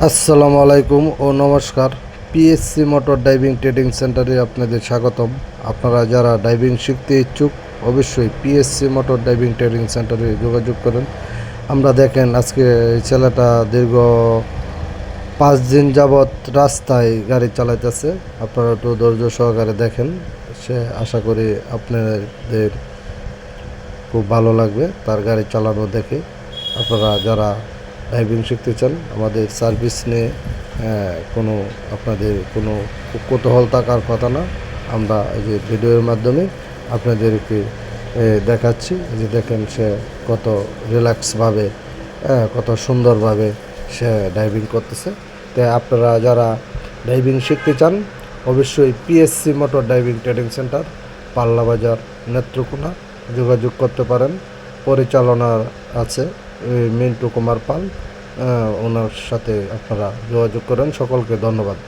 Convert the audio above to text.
আসসালামু আলাইকুম ও নমস্কার। পিএসসি মোটর ডাইভিং ট্রেনিং সেন্টারে আপনাদের স্বাগতম। আপনারা যারা ডাইভিং শিখতে ইচ্ছুক অবশ্যই পিএসসি মোটর ডাইভিং ট্রেনিং সেন্টারে যোগাযোগ করেন। আমরা দেখেন আজকে এই ছেলেটা দীর্ঘ 5 দিন যাবৎ রাস্তায় গাড়ি চালাইতেছে। আপনারা একটু ধৈর্য সহকারে দেখেন, সে আশা করি আপনাদের খুব ভালো লাগবে তার গাড়ি চালানো দেখে। আপনারা যারা ড্রাইভিং শিখতে চান আমাদের সার্ভিস নিয়ে কোনো আপনাদের কোনো কৌতূহল থাকার কথা না। আমরা এই যে ভিডিওর মাধ্যমে আপনাদেরকে দেখাচ্ছি। এই যে দেখেন সে কত রিল্যাক্সভাবে কত সুন্দরভাবে সে ড্রাইভিং করতেছে। তাই আপনারা যারা ড্রাইভিং শিখতে চান অবশ্যই PSC motor driving training centre, পাল্লা বাজার, নেত্রকোনা যোগাযোগ করতে পারেন। পরিচালনার আছে মিন্টু কুমার পাল, ওনার সাথে আপনারা যোগাযোগ করেন। সকলকে ধন্যবাদ।